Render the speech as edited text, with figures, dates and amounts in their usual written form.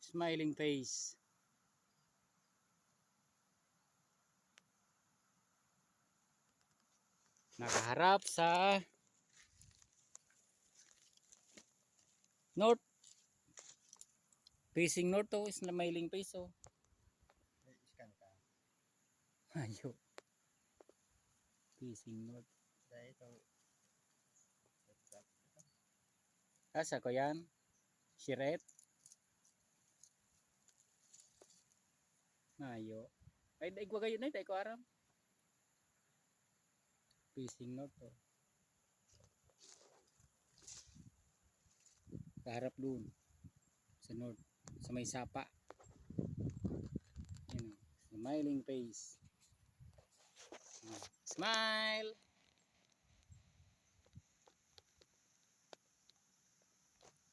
Smiling face. Nakaharap sa north. Facing north to is smiling face oh. Scan ka. Ayo. Facing north. Dahil itong Asa ko yan? Shiret. Ayo. Ay, daig ko kayo na, daig ko aram. Facing north to. Kaharap doon. Sa north. Sa may sapa. Yan o. Smiling face. Smile!